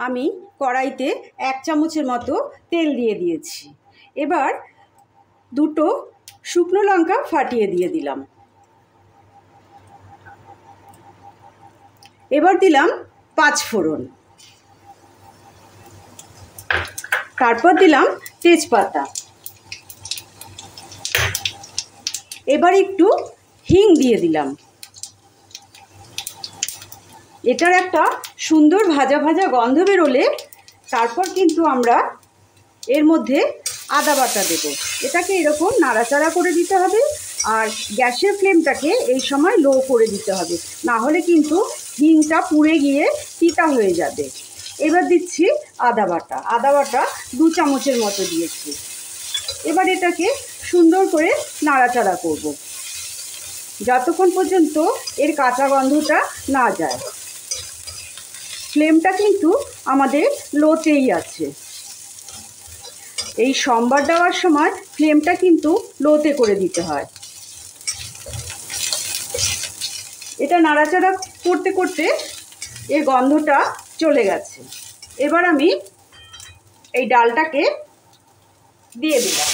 আমি কড়াইতে 1 চামচের মতো তেল দিয়ে দিয়েছি। এবার 2টো শুকনো লঙ্কা ফাটিয়ে দিয়ে দিলাম। এবার দিলাম 5 ফোড়ন, তারপর দিলাম তেজপাতা। এবার একটু হিং দিয়ে দিলাম। এটার একটা সুন্দর ভাজা ভাজা গন্ধ বেরোলে তারপর কিন্তু আমরা এর মধ্যে আদা বাটা দেব। এটাকে এরকম নাড়াচাড়া করে দিতে হবে আর গ্যাসের ফ্লেমটাকে এই সময় লো করে দিতে হবে, না হলে কিন্তু হিংটা পুড়ে গিয়ে তিতা হয়ে যাবে। এবার দিচ্ছি আদা বাটা। আদা বাটা 2 চামচের মতো দিয়েছি। এবার এটাকে সুন্দর করে নাড়াচাড়া করব যতক্ষণ পর্যন্ত এর কাঁচা গন্ধটা না যায়। ফ্লেমটা কিন্তু আমাদের লোতেই আছে। এই সম্বার দেওয়ার সময় ফ্লেমটা কিন্তু লোতে করে দিতে হয়। এটা নাড়াচাড়া করতে করতে এর গন্ধটা চলে গেছে। এবার আমি এই ডালটাকে দিয়ে দিলাম।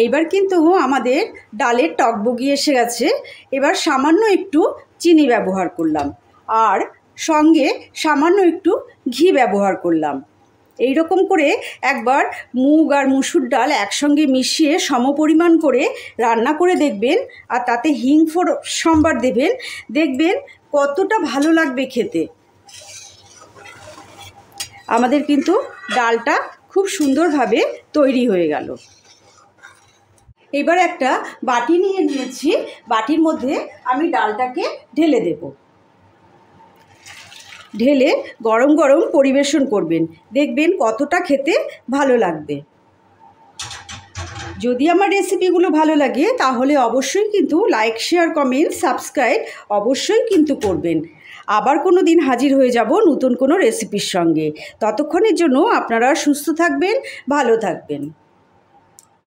এইবার কিন্তু আমাদের ডালের টকবগি এসে গেছে। এবার সামান্য একটু চিনি ব্যবহার করলাম আর সঙ্গে সামান্য একটু ঘি ব্যবহার করলাম। এই রকম করে একবার মুগ আর মুসুর ডাল একসঙ্গে মিশিয়ে সমপরিমাণ করে রান্না করে দেখবেন আর তাতে হিং সম্বার দেবেন, দেখবেন কতটা ভালো লাগবে খেতে। আমাদের কিন্তু ডালটা খুব সুন্দরভাবে তৈরি হয়ে গেল। এবার একটা বাটি নিয়ে নিয়েছি। বাটির মধ্যে আমি ডালটাকে ঢেলে দেব। ঢেলে গরম গরম পরিবেশন করবেন, দেখবেন কতটা খেতে ভালো লাগবে। যদি আমার রেসিপিগুলো ভালো লাগে তাহলে অবশ্যই কিন্তু লাইক, শেয়ার, কমেন্ট, সাবস্ক্রাইব অবশ্যই কিন্তু করবেন। আবার কোনো দিন হাজির হয়ে যাব নতুন কোনো রেসিপির সঙ্গে। ততক্ষণের জন্য আপনারা সুস্থ থাকবেন, ভালো থাকবেন।